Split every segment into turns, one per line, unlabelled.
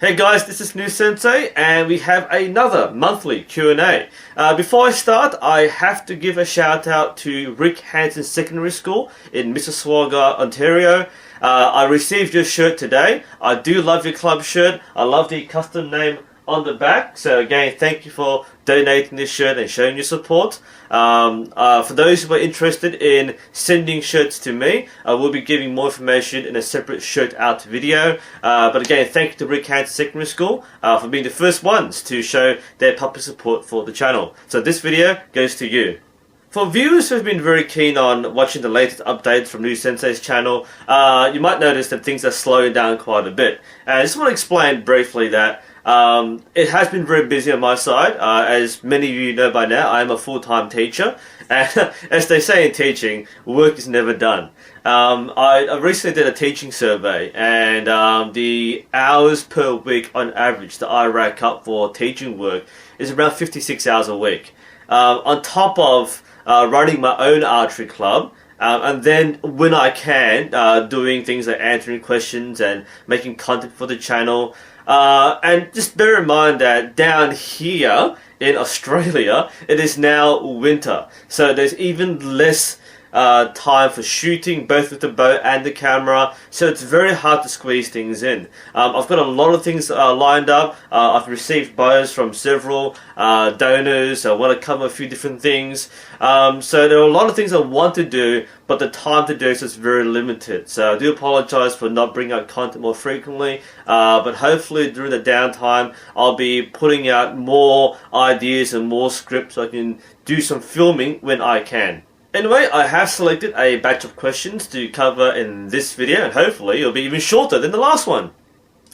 Hey guys, this is New Sensei and we have another monthly Q&A. Before I start, I have to give a shout out to Rick Hansen Secondary School in Mississauga, Ontario. I received your shirt today. I do love your club shirt. I love the custom name on the back. So again, thank you for donating this shirt and showing your support. For those who are interested in sending shirts to me, I will be giving more information in a separate shirt out video. But again, thank you to Rick Hansen Secondary School for being the first ones to show their public support for the channel. So this video goes to you. For viewers who have been very keen on watching the latest updates from New Sensei's channel, you might notice that things are slowing down quite a bit. And I just want to explain briefly that it has been very busy on my side. As many of you know by now, I am a full-time teacher, and as they say in teaching, work is never done. I recently did a teaching survey, and the hours per week on average that I rack up for teaching work is around 56 hours a week. On top of running my own archery club, and then when I can, doing things like answering questions and making content for the channel. And just bear in mind that down here in Australia, it is now winter. So there's even less time for shooting, both with the bow and the camera, so it's very hard to squeeze things in. I've got a lot of things lined up. I've received bows from several donors. I want to cover a few different things. So there are a lot of things I want to do, but the time to do so is very limited. So I do apologize for not bringing out content more frequently, but hopefully during the downtime I'll be putting out more ideas and more scripts so I can do some filming when I can. Anyway, I have selected a batch of questions to cover in this video, and hopefully it'll be even shorter than the last one.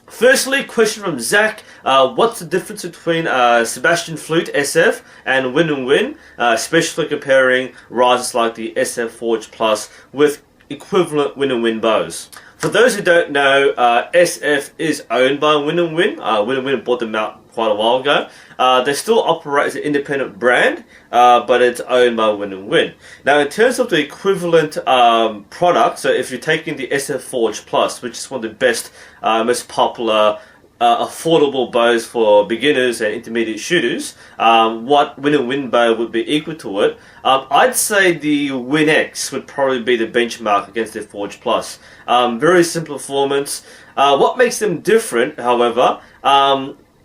Firstly, question from Zach. What's the difference between Sebastian Flute SF and Win, especially comparing risers like the SF Forge Plus with equivalent Win bows? For those who don't know, SF is owned by Win. Win bought them out quite a while ago. They still operate as an independent brand, but it's owned by Win. Now, in terms of the equivalent product, so if you're taking the SF Forge Plus, which is one of the best, most popular, affordable bows for beginners and intermediate shooters, what Win bow would be equal to it, I'd say the Winx would probably be the benchmark against the Forge Plus. Very simple performance. What makes them different, however,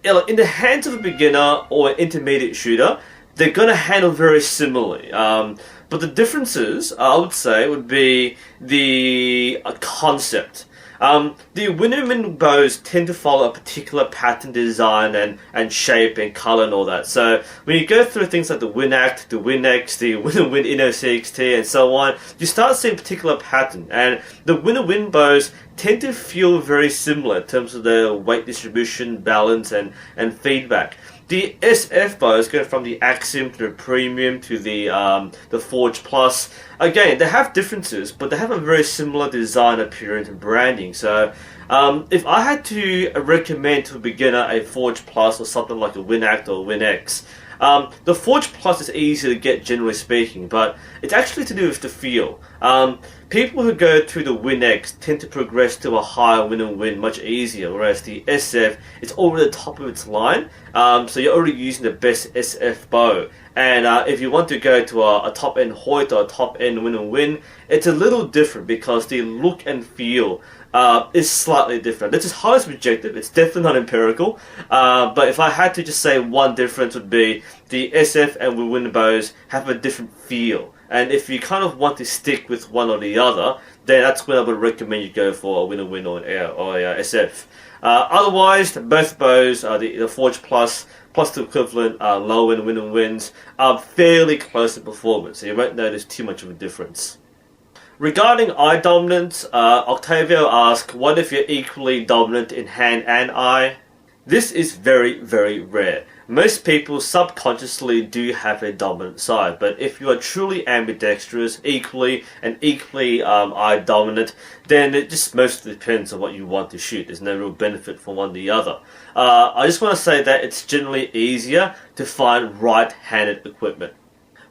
in the hands of a beginner or an intermediate shooter, they're going to handle very similarly. But the differences, I would say, would be the concept. The Win bows tend to follow a particular pattern design and shape and color and all that. So when you go through things like the Winact, the Winx, the Win Inno CXT and so on, you start seeing a particular pattern. And the Win bows tend to feel very similar in terms of the weight distribution, balance and feedback. The SF bows go from the Axiom to the Premium to the Forge Plus. Again, they have differences, but they have a very similar design, appearance, and branding. So, if I had to recommend to a beginner a Forge Plus or something like a Winact or Winx, the Forge Plus is easy to get, generally speaking, but it's actually to do with the feel. People who go to the Winx tend to progress to a higher Win much easier, whereas the SF is over the top of its line, so you're already using the best SF bow. And if you want to go to a top-end Hoyt or a top-end Win, it's a little different because the look and feel is slightly different. This is highly subjective, it's definitely not empirical, but if I had to just say one difference would be the SF and Win bows have a different feel. And if you kind of want to stick with one or the other, then that's when I would recommend you go for a Win or an SF. Otherwise, both bows, the Forge Plus the equivalent low-end Wins, are fairly close in performance, so you won't notice too much of a difference. Regarding eye dominance, Octavio asks, what if you're equally dominant in hand and eye? This is very, very rare. Most people subconsciously do have a dominant side, but if you are truly ambidextrous, equally eye dominant, then it just mostly depends on what you want to shoot. There's no real benefit for one or the other. I just want to say that it's generally easier to find right-handed equipment.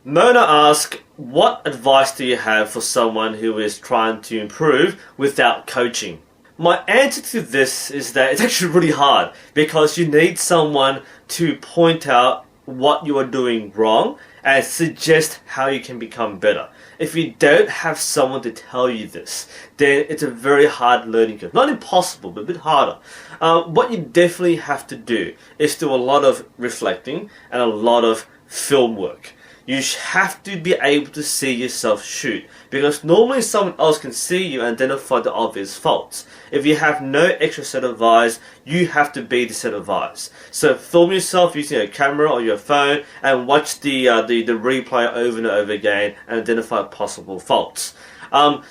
Mona asks, what advice do you have for someone who is trying to improve without coaching? My answer to this is that it's actually really hard because you need someone to point out what you are doing wrong and suggest how you can become better. If you don't have someone to tell you this, then it's a very hard learning curve. Not impossible, but a bit harder. What you definitely have to do is do a lot of reflecting and a lot of film work. You have to be able to see yourself shoot, because normally someone else can see you and identify the obvious faults. If you have no extra set of eyes, you have to be the set of eyes. So film yourself using a camera or your phone and watch the replay over and over again and identify possible faults.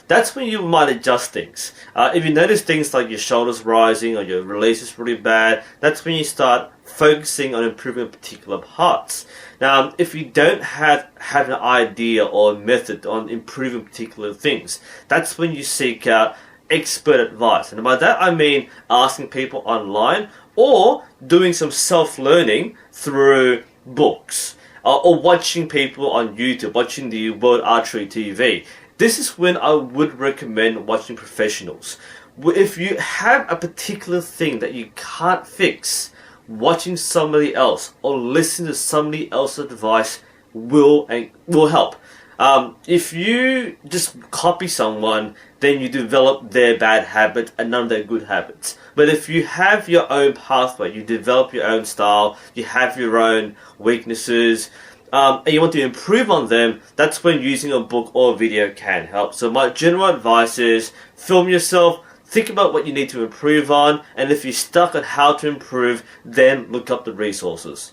That's when you might adjust things. If you notice things like your shoulders rising or your release is really bad, that's when you start focusing on improving particular parts. Now, if you don't have an idea or a method on improving particular things, that's when you seek out expert advice. And by that I mean asking people online or doing some self-learning through books or watching people on YouTube, watching the World Archery TV. This is when I would recommend watching professionals. If you have a particular thing that you can't fix, watching somebody else or listening to somebody else's advice will help. If you just copy someone, then you develop their bad habits and none of their good habits. But if you have your own pathway, you develop your own style, you have your own weaknesses, and you want to improve on them, that's when using a book or a video can help. So my general advice is film yourself, think about what you need to improve on, and if you're stuck on how to improve, then look up the resources.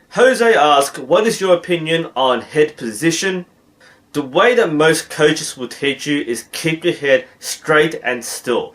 Jose asks, what is your opinion on head position? The way that most coaches will teach you is keep your head straight and still.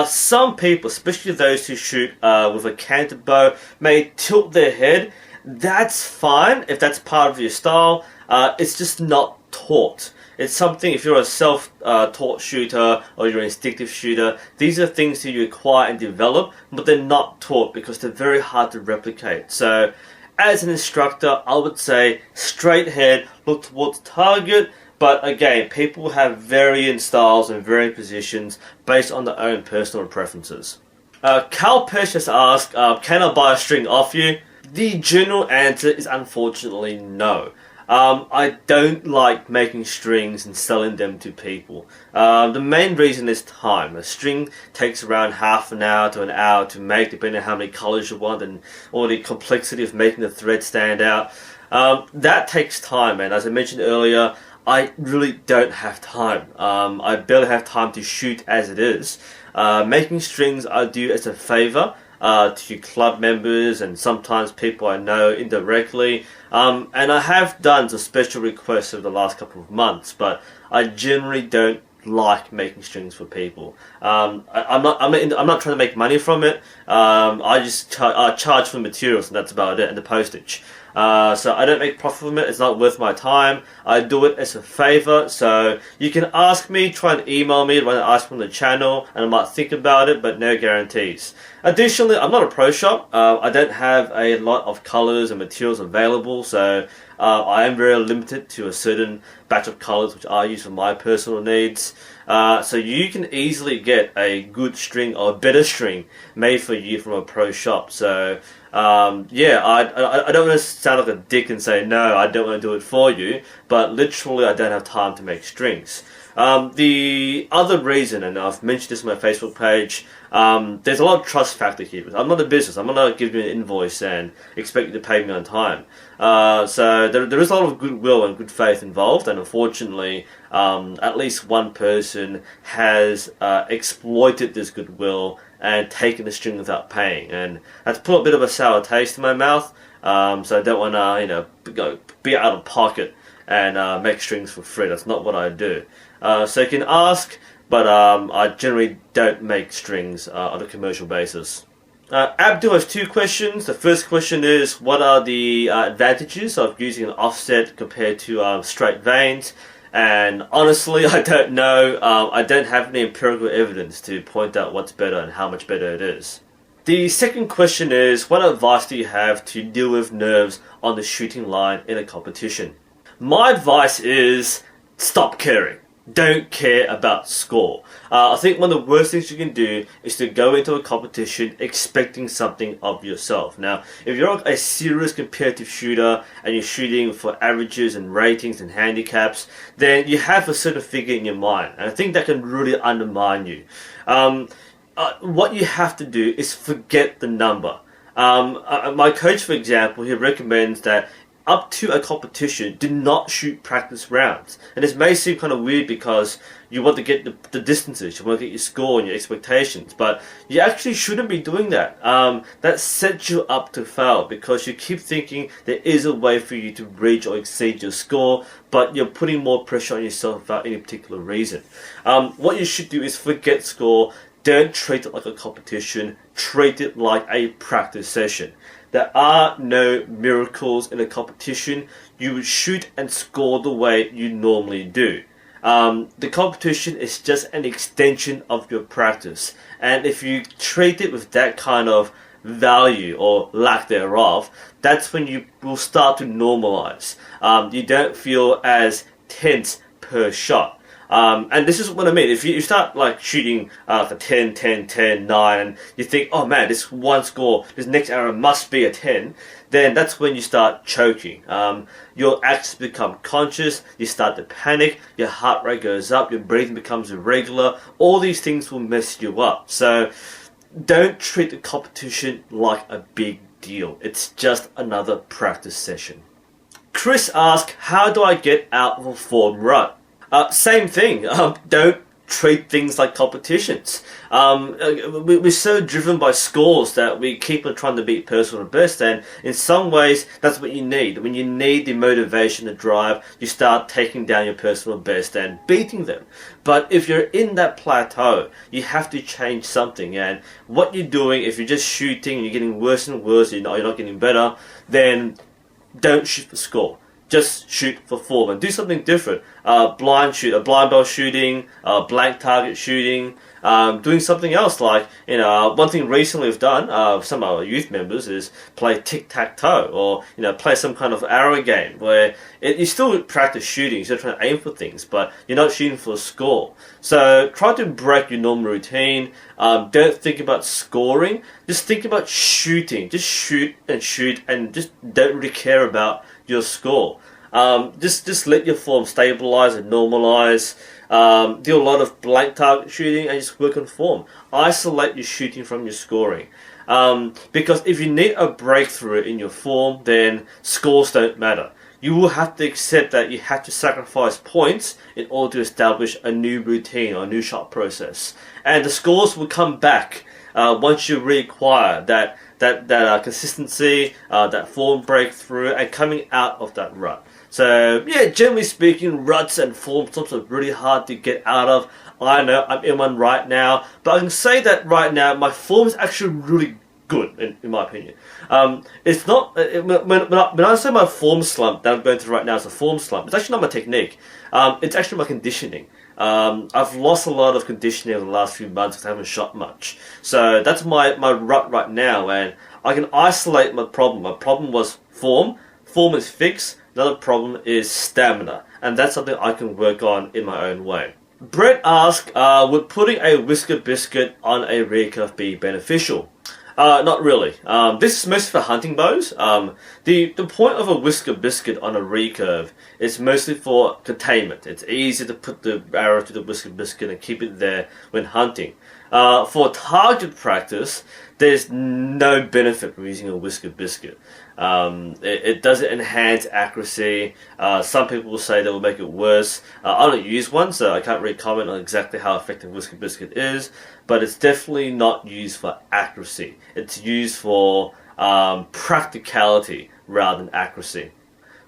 Some people, especially those who shoot with a canted bow, may tilt their head. That's fine if that's part of your style. It's just not taught. It's something, if you're a self-taught shooter or you're an instinctive shooter, these are things that you acquire and develop, but they're not taught because they're very hard to replicate. So, as an instructor, I would say straight head, look towards the target, but again, people have varying styles and varying positions based on their own personal preferences. Cal Pesh has asked, can I buy a string off you? The general answer is unfortunately no. I don't like making strings and selling them to people. The main reason is time. A string takes around half an hour to an hour to make, depending on how many colors you want and all the complexity of making the thread stand out. That takes time, and as I mentioned earlier, I really don't have time. I barely have time to shoot as it is. Making strings I do as a favor to club members and sometimes people I know indirectly, and I have done some special requests over the last couple of months, but I generally don't like making strings for people. I'm not trying to make money from it. I just charge for materials, and that's about it, and the postage. So I don't make profit from it. It's not worth my time. I do it as a favor. So you can ask me, try and email me when I ask from the channel, and I might think about it, but no guarantees. Additionally, I'm not a pro shop. I don't have a lot of colors and materials available, so I am very limited to a certain batch of colors which I use for my personal needs. So you can easily get a good string or a better string made for you from a pro shop. So yeah, I don't want to sound like a dick and say no, I don't want to do it for you, but literally I don't have time to make strings. The other reason, and I've mentioned this on my Facebook page, there's a lot of trust factor here. I'm not a business. I'm not going to give you an invoice and expect you to pay me on time. So there is a lot of goodwill and good faith involved, and unfortunately, at least one person has exploited this goodwill and taken the string without paying, and that's put a bit of a sour taste in my mouth. So I don't want to, be out of pocket and make strings for free. That's not what I do. So you can ask, but I generally don't make strings on a commercial basis. Abdul has two questions. The first question is, what are the advantages of using an offset compared to straight veins? And honestly, I don't know. I don't have any empirical evidence to point out what's better and how much better it is. The second question is, what advice do you have to deal with nerves on the shooting line in a competition? My advice is, stop caring. don't care about score. I think one of the worst things you can do is to go into a competition expecting something of yourself. Now, if you're a serious competitive shooter and you're shooting for averages and ratings and handicaps, then you have a certain figure in your mind, and I think that can really undermine you. What you have to do is forget the number. My coach, for example, he recommends that up to a competition, do not shoot practice rounds. And this may seem kind of weird because you want to get the distances, you want to get your score and your expectations, but you actually shouldn't be doing that. That sets you up to fail because you keep thinking there is a way for you to reach or exceed your score, but you're putting more pressure on yourself without any particular reason. What you should do is forget score. Don't treat it like a competition, treat it like a practice session. There are no miracles in a competition. You would shoot and score the way you normally do. The competition is just an extension of your practice. And if you treat it with that kind of value or lack thereof, that's when you will start to normalize. You don't feel as tense per shot. And this is what I mean. If you start like shooting for 10, 10, 10, 9, and you think, oh man, this one score, this next arrow must be a 10, then that's when you start choking. Your actions become conscious, you start to panic, your heart rate goes up, your breathing becomes irregular. All these things will mess you up. So don't treat the competition like a big deal. It's just another practice session. Chris asked, how do I get out of a form rut? Same thing. Don't treat things like competitions. We're so driven by scores that we keep on trying to beat personal best, and in some ways that's what you need. When you need the motivation to drive, you start taking down your personal best and beating them. But if you're in that plateau, you have to change something, and what you're doing, if you're just shooting and you're getting worse and worse, you're not getting better, then don't shoot for score. Just shoot for form and do something different. Blind ball shooting, blank target shooting, doing something else like, one thing recently we've done, some of our youth members is play tic-tac-toe or, play some kind of arrow game where you still practice shooting, you're still trying to aim for things, but you're not shooting for a score. So try to break your normal routine. Don't think about scoring, just think about shooting. Just shoot and just don't really care about your score. Just let your form stabilize and normalize. Do a lot of blank target shooting and just work on form. Isolate your shooting from your scoring. Because if you need a breakthrough in your form, then scores don't matter. You will have to accept that you have to sacrifice points in order to establish a new routine or a new shot process. And the scores will come back once you reacquire that consistency, that form breakthrough, and coming out of that rut. So yeah, generally speaking, ruts and form slumps are really hard to get out of. I know I'm in one right now, but I can say that right now my form is actually really good, in my opinion. It's not when I say my form slump that I'm going through right now is a form slump. It's actually not my technique. It's actually my conditioning. I've lost a lot of conditioning over the last few months because I haven't shot much. So that's my rut right now, and I can isolate my problem. My problem was form. Form is fixed. Another problem is stamina, and that's something I can work on in my own way. Brett asked, would putting a Whisker Biscuit on a recurve be beneficial? Not really. This is mostly for hunting bows. The point of a Whisker Biscuit on a recurve is mostly for containment. It's easy to put the arrow to the Whisker Biscuit and keep it there when hunting. For target practice, there's no benefit from using a Whisker Biscuit. It doesn't enhance accuracy. Some people will say that will make it worse. I don't use one, so I can't really comment on exactly how effective Whisker Biscuit is, but it's definitely not used for accuracy. It's used for practicality rather than accuracy.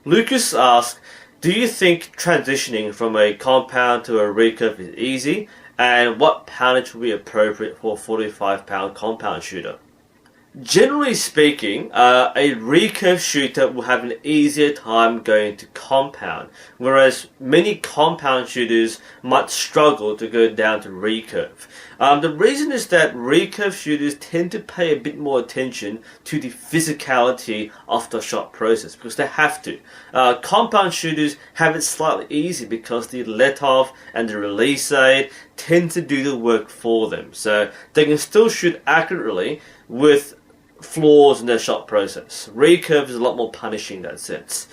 Lucas asked, do you think transitioning from a compound to a recurve is easy? And what poundage would be appropriate for a 45-pound compound shooter? Generally speaking, a recurve shooter will have an easier time going to compound, whereas many compound shooters might struggle to go down to recurve. The reason is that recurve shooters tend to pay a bit more attention to the physicality of the shot process because they have to. Compound shooters have it slightly easy because the let-off and the release aid tend to do the work for them, so they can still shoot accurately with flaws in their shot process. Recurve is a lot more punishing in that sense.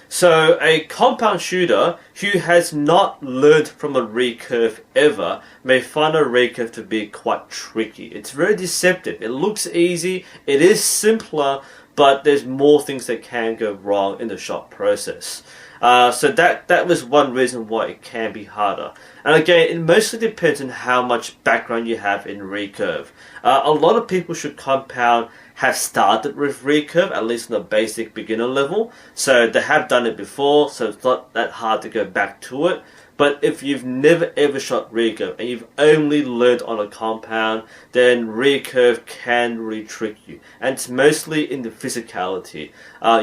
So a compound shooter who has not learned from a recurve ever may find a recurve to be quite tricky. It's very deceptive. It looks easy, it is simpler, but there's more things that can go wrong in the shot process. So that was one reason why it can be harder. And again, it mostly depends on how much background you have in recurve. A lot of people should compound have started with recurve, at least on a basic beginner level. So they have done it before, so it's not that hard to go back to it. But if you've never ever shot recurve and you've only learned on a compound, then recurve can really trick you. And it's mostly in the physicality.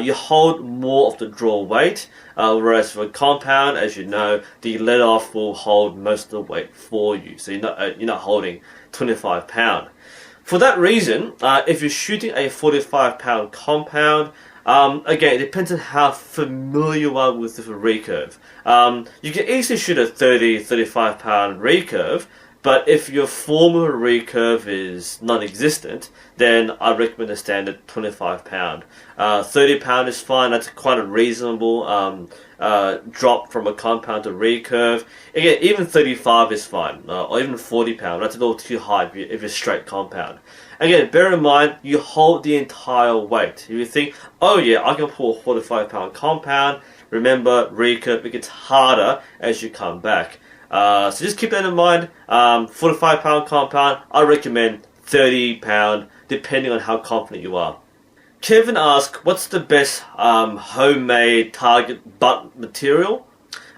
You hold more of the draw weight, whereas for a compound, as you know, the let-off will hold most of the weight for you. So you're not holding 25 pound. For that reason, if you're shooting a 45 pound compound, again, it depends on how familiar you are with the recurve. You can easily shoot a 35 pound recurve, but if your form of a recurve is non-existent, then I recommend a standard 25 pound. 30 pound is fine. That's quite a reasonable drop from a compound to recurve. Again, even 35 is fine, or even 40 pound. That's a little too high if you're straight compound. Again, bear in mind, you hold the entire weight. If you think, oh yeah, I can pull a 45 pound compound, remember, recurve, it gets harder as you come back. So just keep that in mind. 45 pound compound, I recommend 30 pound, depending on how confident you are. Kevin asked, what's the best homemade target butt material?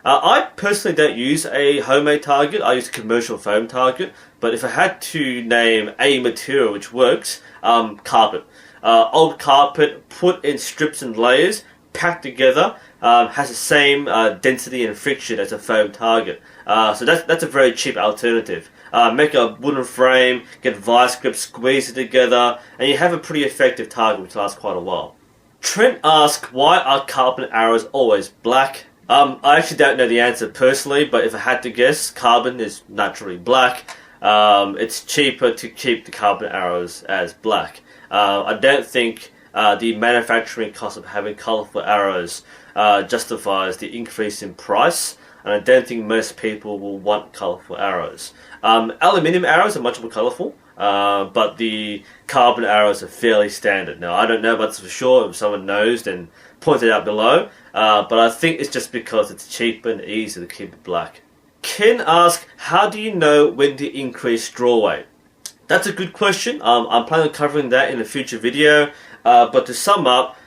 I personally don't use a homemade target. I use a commercial foam target. But if I had to name a material which works, carpet. Old carpet, put in strips and layers, packed together, has the same density and friction as a foam target. So that's a very cheap alternative. Make a wooden frame, get vice grips, squeeze it together, and you have a pretty effective target which lasts quite a while. Trent asked, why are carbon arrows always black? I actually don't know the answer personally, but if I had to guess, carbon is naturally black. It's cheaper to keep the carbon arrows as black. I don't think the manufacturing cost of having colourful arrows justifies the increase in price, and I don't think most people will want colourful arrows. Aluminium arrows are much more colourful, but the carbon arrows are fairly standard. Now, I don't know about this for sure. If someone knows, then point it out below. But I think it's just because it's cheaper and easier to keep it black. Ken asked, how do you know when to increase draw weight? That's a good question. I'm planning on covering that in a future video. But to sum up,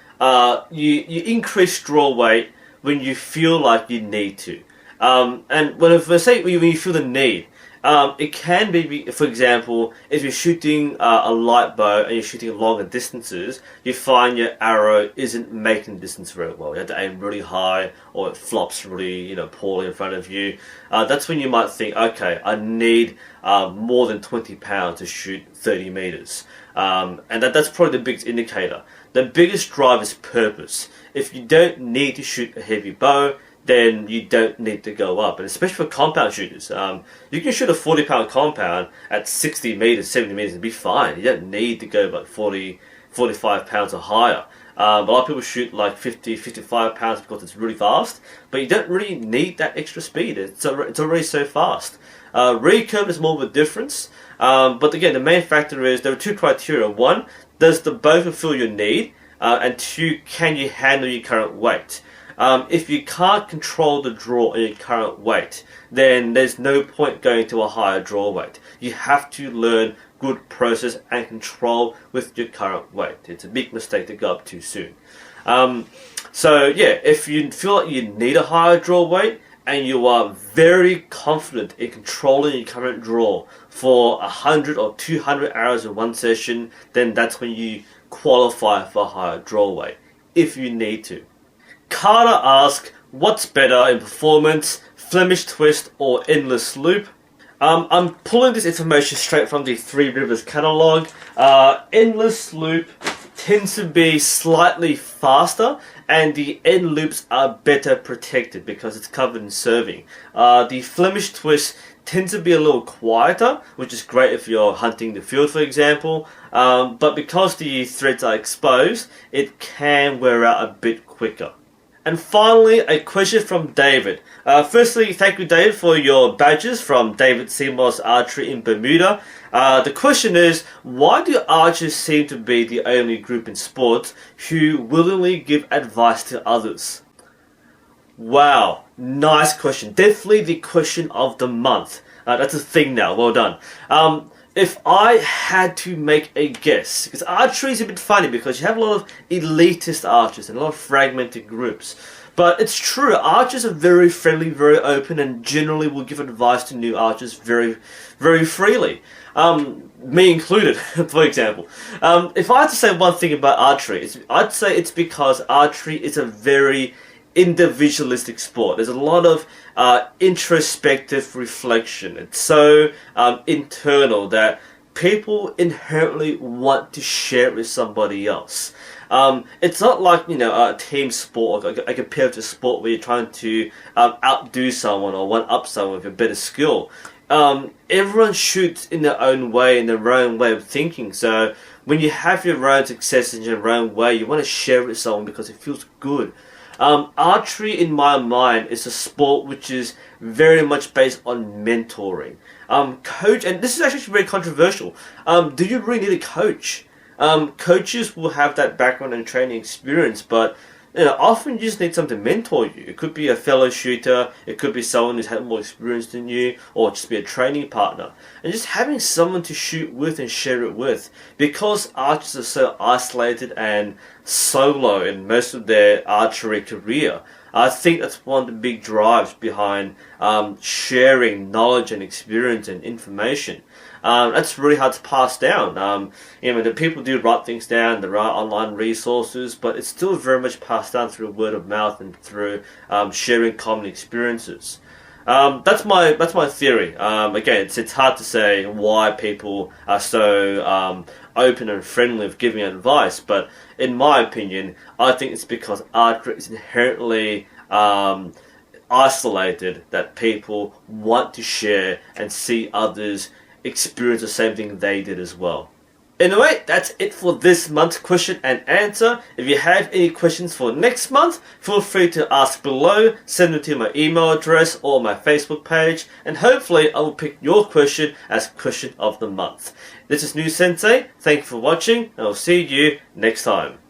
you increase draw weight when you feel like you need to. And when I say when you feel the need, it can be, for example, if you're shooting a light bow and you're shooting longer distances, you find your arrow isn't making the distance very well. You have to aim really high, or it flops really, poorly in front of you. That's when you might think, okay, I need more than 20 pounds to shoot 30 meters. And that's probably the biggest indicator. The biggest drive is purpose. If you don't need to shoot a heavy bow, then you don't need to go up. And especially for compound shooters, you can shoot a 40 pound compound at 60 meters, 70 meters and be fine. You don't need to go about 40, 45 pounds or higher. A lot of people shoot like 50, 55 pounds because it's really fast, but you don't really need that extra speed. It's already so fast. Recurve is more of a difference, but again, the main factor is there are two criteria. One, does the bow fulfill your need? And two, can you handle your current weight? If you can't control the draw in your current weight, then there's no point going to a higher draw weight. You have to learn good process and control with your current weight. It's a big mistake to go up too soon. So yeah, if you feel like you need a higher draw weight and you are very confident in controlling your current draw for 100 or 200 hours in one session, then that's when you qualify for a higher draw weight, if you need to. Carter asks, what's better in performance, Flemish twist or endless loop? I'm pulling this information straight from the Three Rivers catalogue. Endless loop tends to be slightly faster, and the end loops are better protected because it's covered in serving. The Flemish twist tends to be a little quieter, which is great if you're hunting the field, for example, but because the threads are exposed, it can wear out a bit quicker. And finally, a question from David. Firstly, thank you, David, for your badges from David Seymour's Archery in Bermuda. The question is, why do archers seem to be the only group in sports who willingly give advice to others? Wow, nice question. Definitely the question of the month. That's a thing now. Well done. If I had to make a guess, because archery is a bit funny because you have a lot of elitist archers and a lot of fragmented groups. But it's true, archers are very friendly, very open, and generally will give advice to new archers very, very freely. Me included, for example. If I had to say one thing about archery, I'd say it's because archery is a very individualistic sport. There's a lot of introspective reflection. It's so internal that people inherently want to share it with somebody else. It's not like, a team sport, or a competitive sport where you're trying to outdo someone or one-up someone with a better skill. Everyone shoots in their own way, in their own way of thinking. So when you have your own success in your own way, you want to share it with someone because it feels good. Archery, in my mind, is a sport which is very much based on mentoring. Coach, and this is actually very controversial. Do you really need a coach? Coaches will have that background and training experience, but often you just need someone to mentor you. It could be a fellow shooter, it could be someone who's had more experience than you, or just be a training partner. And just having someone to shoot with and share it with. Because archers are so isolated and solo in most of their archery career, I think that's one of the big drives behind sharing knowledge and experience and information. That's really hard to pass down. The people do write things down, there are online resources, but it's still very much passed down through word of mouth and through sharing common experiences. That's my theory. Again, it's hard to say why people are so open and friendly with giving advice, but in my opinion, I think it's because archery is inherently isolated, that people want to share and see others experience the same thing they did as well. Anyway, that's it for this month's question and answer. If you have any questions for next month, feel free to ask below, send them to my email address or my Facebook page, and hopefully I will pick your question as question of the month. This is New Sensei, thank you for watching, and I'll see you next time.